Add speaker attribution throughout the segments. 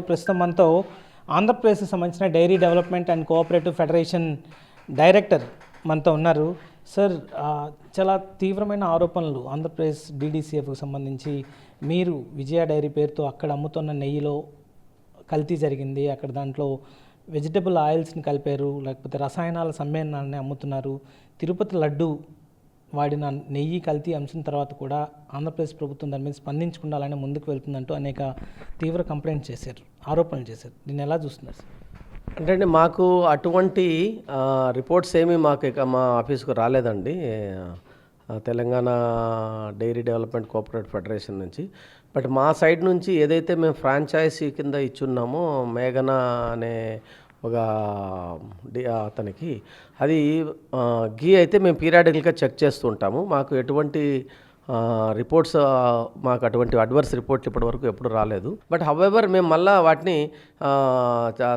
Speaker 1: ప్రస్తుతం మనతో ఆంధ్రప్రదేశ్కి సంబంధించిన dairy development and cooperative federation director మనతో ఉన్నారు. సార్, చాలా తీవ్రమైన ఆరోపణలు ఆంధ్రప్రదేశ్ డీడీసీఎఫ్కి సంబంధించి. మీరు విజయ డైరీ పేరుతో అక్కడ అమ్ముతున్న నెయ్యిలో కల్తీ జరిగింది, అక్కడ దాంట్లో వెజిటబుల్ ఆయిల్స్ని కలిపారు, లేకపోతే రసాయనాల సమ్మేళనాన్ని అమ్ముతున్నారు. తిరుపతి లడ్డు వాడిన నెయ్యి కల్తీ అంశం తర్వాత కూడా ఆంధ్రప్రదేశ్ ప్రభుత్వం దాని మీద స్పందించకుండా అలానే ముందుకు వెళ్తుందంటూ అనేక తీవ్ర కంప్లైంట్స్ చేశారు, ఆరోపణలు చేశారు. దీన్ని ఎలా చూస్తున్నారు సార్?
Speaker 2: అంటే మాకు అటువంటి రిపోర్ట్స్ ఏమీ మాకు ఇక మా ఆఫీస్కు రాలేదండి, Telangana dairy development cooperative federation నుంచి. బట్ మా సైడ్ నుంచి ఏదైతే మేము ఫ్రాంచైజీ కింద ఇచ్చున్నామో మేఘనా అనే ఒక అతనికి, అది గీ అయితే మేము పీరియాడికల్గా చెక్ చేస్తూ ఉంటాము. మాకు ఎటువంటి రిపోర్ట్స్, మాకు అటువంటి అడ్వర్స్ రిపోర్ట్లు ఇప్పటివరకు ఎప్పుడు రాలేదు. బట్ హవెవర్ మేము మళ్ళీ వాటిని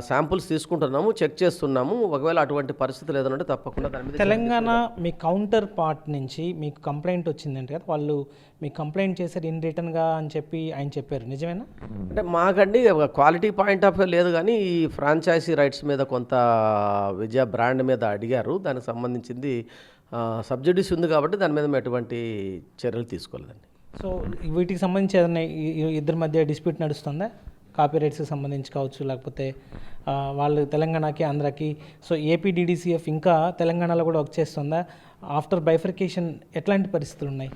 Speaker 2: శాంపుల్స్ తీసుకుంటున్నాము, చెక్ చేస్తున్నాము. ఒకవేళ అటువంటి పరిస్థితులు ఏదైనా తప్పకుండా దాని మీద.
Speaker 1: తెలంగాణ మీ కౌంటర్ పార్ట్ నుంచి మీకు కంప్లైంట్ వచ్చిందంటే కదా, వాళ్ళు మీకు కంప్లైంట్ చేశారు ఇన్ రిటర్న్గా అని చెప్పి ఆయన చెప్పారు, నిజమేనా?
Speaker 2: అంటే మాకండి క్వాలిటీ పాయింట్ ఆఫ్ వ్యూ లేదు, కానీ ఈ ఫ్రాంచైజీ రైట్స్ మీద కొంత విజయ బ్రాండ్ మీద అడిగారు. దానికి సంబంధించింది సబ్సిడీస్ ఉంది కాబట్టి దాని మీద మేము ఎటువంటి చర్యలు తీసుకోలేదండి.
Speaker 1: సో వీటికి సంబంధించి ఏదైనా ఇద్దరి మధ్య డిస్ప్యూట్ నడుస్తుందా? కాపీ రైట్స్కి సంబంధించి కావచ్చు, లేకపోతే వాళ్ళు తెలంగాణకి ఆంధ్రాకి, సో ఏపీ డీడీసీఎఫ్ ఇంకా తెలంగాణలో కూడా వర్క్ చేస్తుందా? ఆఫ్టర్ బైఫర్కేషన్ ఎట్లాంటి పరిస్థితులు ఉన్నాయి?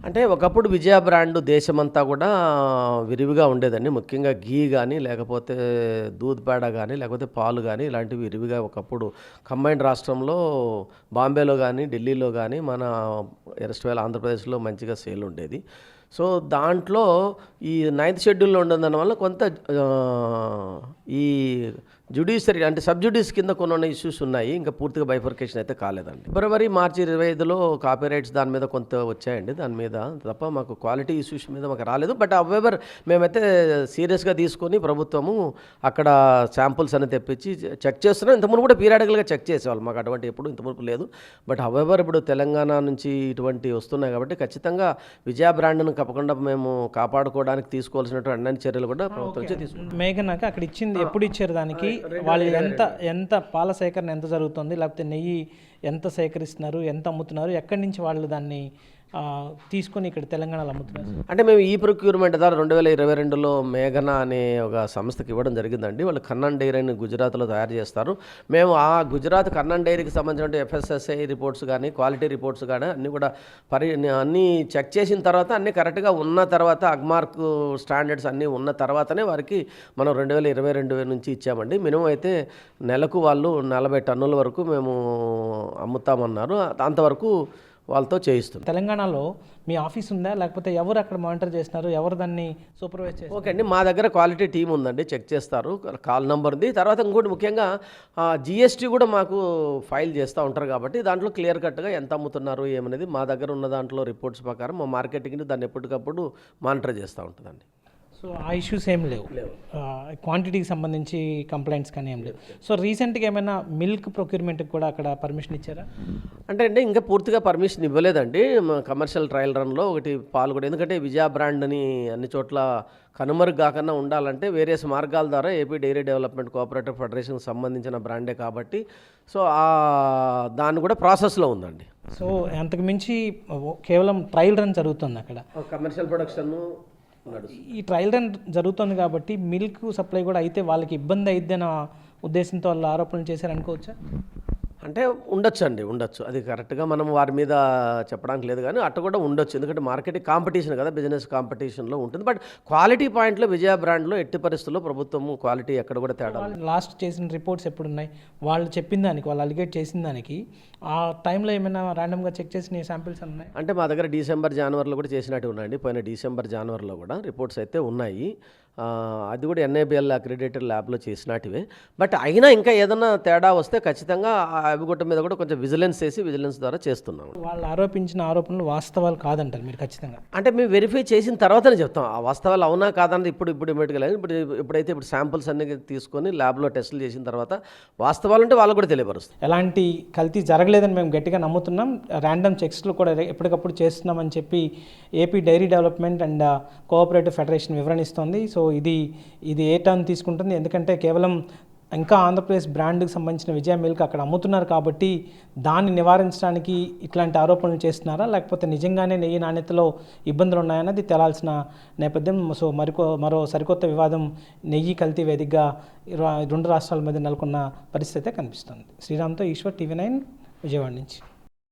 Speaker 2: అంటే ఒకప్పుడు విజయ బ్రాండ్ దేశమంతా కూడా విరివిగా ఉండేదండి. ముఖ్యంగా గీ కానీ, లేకపోతే దూద్ పేడ కానీ, లేకపోతే పాలు కానీ, ఇలాంటివి విరివిగా ఒకప్పుడు కంబైన్డ్ రాష్ట్రంలో బాంబేలో కానీ, ఢిల్లీలో కానీ, మన ఎరస్ట్వేల్ ఆంధ్రప్రదేశ్లో మంచిగా సేల్ ఉండేది. సో దాంట్లో ఈ 9th షెడ్యూల్లో ఉండడం వల్ల కొంత ఈ జ్యుడిషియరీ అంటే సబ్జ్యుడిస్ కింద కొన్ని ఇష్యూస్ ఉన్నాయి. ఇంకా పూర్తిగా బైఫర్కేషన్ అయితే కాలేదండి. ఫిబ్రవరి, మార్చి 25లో కాపీ రైట్స్ దాని మీద కొంత వచ్చాయండి. దాని మీద తప్ప మాకు క్వాలిటీ ఇష్యూస్ మీద మాకు రాలేదు. బట్ అవెవర్ మేమైతే సీరియస్గా తీసుకొని ప్రభుత్వము అక్కడ శాంపుల్స్ అని తెప్పించి చెక్ చేస్తున్నాం. ఇంతకుముందు కూడా పీరియాడికల్గా చెక్ చేసేవాళ్ళు, మాకు అటువంటి ఎప్పుడు ఇంతకుముందు లేదు. బట్ అవెవర్ ఇప్పుడు తెలంగాణ నుంచి ఇటువంటి వస్తున్నాయి కాబట్టి ఖచ్చితంగా విజయ బ్రాండ్ను తప్పకుండా మేము కాపాడుకోవడానికి తీసుకోవాల్సినటువంటి అన్ని చర్యలు కూడా ప్రభుత్వం తీసుకుంటాం.
Speaker 1: మేఘనాకి అక్కడ ఇచ్చింది ఎప్పుడు ఇచ్చారు? దానికి వాళ్ళు ఎంత పాల సేకరణ ఎంత జరుగుతుంది, లేకపోతే నెయ్యి ఎంత సేకరిస్తున్నారు, ఎంత అమ్ముతున్నారు, ఎక్కడి నుంచి వాళ్ళు దాన్ని తీసుకొని ఇక్కడ తెలంగాణలో అమ్ముతున్నారు?
Speaker 2: అంటే మేము ఈ ప్రొక్యూర్మెంట్ ద్వారా 2022లో మేఘనా అనే ఒక సంస్థకి ఇవ్వడం జరిగిందండి. వాళ్ళు కన్నన్ డైరీని గుజరాత్లో తయారు చేస్తారు. మేము ఆ గుజరాత్ కన్నన్ డైరీకి సంబంధించిన FSSAI రిపోర్ట్స్ కానీ, క్వాలిటీ రిపోర్ట్స్ కానీ అన్నీ కూడా అన్నీ చెక్ చేసిన తర్వాత అన్నీ కరెక్ట్గా ఉన్న తర్వాత, అగ్మార్క్ స్టాండర్డ్స్ అన్నీ ఉన్న తర్వాతనే వారికి మనం 2022 నుంచి ఇచ్చామండి. మినిమం అయితే నెలకు వాళ్ళు 40 టన్నుల వరకు మేము అమ్ముతామన్నారు. అంతవరకు వాళ్ళతో చేయిస్తుంది.
Speaker 1: తెలంగాణలో మీ ఆఫీస్ ఉందా, లేకపోతే ఎవరు అక్కడ మానిటర్ చేస్తున్నారు, ఎవరు దాన్ని సూపర్వైజ్ చేస్తారు?
Speaker 2: ఓకే అండి, మా దగ్గర క్వాలిటీ టీం ఉందండి, చెక్ చేస్తారు, కాల్ నెంబర్ ఉంది. తర్వాత ఇంకోటి ముఖ్యంగా GST కూడా మాకు ఫైల్ చేస్తూ ఉంటారు కాబట్టి దాంట్లో క్లియర్ కట్గా ఎంత అమ్ముతున్నారు ఏమనేది మా దగ్గర ఉన్న దాంట్లో రిపోర్ట్స్ ప్రకారం మా మార్కెటింగ్ని దాన్ని ఎప్పటికప్పుడు మానిటర్ చేస్తూ ఉంటుందండి.
Speaker 1: సో ఆ ఇష్యూస్ ఏం లేవు, క్వాంటిటీకి సంబంధించి కంప్లైంట్స్ కానీ ఏం లేవు. సో రీసెంట్గా ఏమైనా మిల్క్ ప్రొక్యూర్మెంట్కి కూడా అక్కడ పర్మిషన్ ఇచ్చారా?
Speaker 2: అంటే ఇంకా పూర్తిగా పర్మిషన్ ఇవ్వలేదండి. కమర్షియల్ ట్రయల్ రన్లో ఒకటి పాలు కూడా, ఎందుకంటే విజయ బ్రాండ్ని అన్ని చోట్ల కనుమరుగు కాకుండా ఉండాలంటే వేరియస్ మార్గాల ద్వారా ఏపీ డైరీ డెవలప్మెంట్ కోఆపరేటివ్ ఫెడరేషన్కి సంబంధించిన బ్రాండే కాబట్టి సో దాన్ని కూడా ప్రాసెస్లో ఉందండి.
Speaker 1: సో అంతకు మించి కేవలం ట్రయల్ రన్ జరుగుతుంది అక్కడ,
Speaker 2: కమర్షియల్ ప్రొడక్షన్.
Speaker 1: ఈ ట్రయల్ రన్ జరుగుతుంది కాబట్టి మిల్క్ సప్లై కూడా అయితే వాళ్ళకి ఇబ్బంది అయిద్ది అన్న ఉద్దేశంతో వాళ్ళు ఆరోపణలు చేశారు అనుకోవచ్చా?
Speaker 2: అంటే ఉండొచ్చు, అది కరెక్ట్గా మనం వారి మీద చెప్పడానికి లేదు, కానీ అట్ట కూడా ఉండొచ్చు. ఎందుకంటే మార్కెటింగ్ కాంపిటీషన్ కదా, బిజినెస్ కాంపిటీషన్లో ఉంటుంది. బట్ క్వాలిటీ పాయింట్లో విజయ బ్రాండ్లో ఎట్టి పరిస్థితుల్లో ప్రభుత్వము క్వాలిటీ ఎక్కడ కూడా తేడా.
Speaker 1: లాస్ట్ చేసిన రిపోర్ట్స్ ఎప్పుడున్నాయి? వాళ్ళు చెప్పిన దానికి, వాళ్ళు అలిగేట్ చేసిన దానికి ఆ టైంలో ఏమైనా ర్యాండమ్గా చెక్ చేసిన శాంపిల్స్ ఉన్నాయి?
Speaker 2: అంటే మా దగ్గర డిసెంబర్, జనవరిలో కూడా చేసినట్టు ఉన్నాయండి. పోయిన డిసెంబర్, జనవరిలో కూడా రిపోర్ట్స్ అయితే ఉన్నాయి. అది కూడా NABL అక్రిడేటెడ్ ల్యాబ్లో చేసినట్టువే. బట్ అయినా ఇంకా ఏదైనా తేడా వస్తే ఖచ్చితంగా అవిగుట్ట మీద కూడా కొంచెం విజిలెన్స్ చేసి విజిలెన్స్ ద్వారా చేస్తున్నాము.
Speaker 1: వాళ్ళు ఆరోపించిన ఆరోపణలు వాస్తవాలు కాదంటారు మీరు ఖచ్చితంగా?
Speaker 2: అంటే మేము వెరిఫై చేసిన తర్వాతనే చెప్తాం ఆ వాస్తవాలు అవునా కాదన్నది. ఇప్పుడు ఇమీడియట్గా లేదు. ఇప్పుడు శాంపుల్స్ అన్ని తీసుకొని ల్యాబ్లో టెస్టులు చేసిన తర్వాత వాస్తవాలు ఉంటే వాళ్ళు కూడా తెలియపరుస్తాం.
Speaker 1: ఎలాంటి కల్తీ జరగలేదని మేము గట్టిగా నమ్ముతున్నాం. ర్యాండమ్ చెక్స్లు కూడా ఎప్పటికప్పుడు చేస్తున్నామని చెప్పి AP dairy development and cooperative federation వివరణిస్తోంది. సో ఇది ఏ టర్న్ తీసుకుంటుంది, ఎందుకంటే కేవలం ఇంకా ఆంధ్రప్రదేశ్ బ్రాండ్కి సంబంధించిన విజయ మిల్క్ అక్కడ అమ్ముతున్నారు కాబట్టి దాన్ని నివారించడానికి ఇట్లాంటి ఆరోపణలు చేస్తున్నారా, లేకపోతే నిజంగానే నెయ్యి నాణ్యతలో ఇబ్బందులు ఉన్నాయన్నది తేలాల్సిన నేపథ్యం. సో మరో సరికొత్త వివాదం నెయ్యి కల్తీ వేదికగా రెండు రాష్ట్రాల మధ్య నెలకొన్న పరిస్థితి కనిపిస్తుంది. శ్రీరామ్తో ఈశ్వర్, TV9 విజయవాడ నుంచి.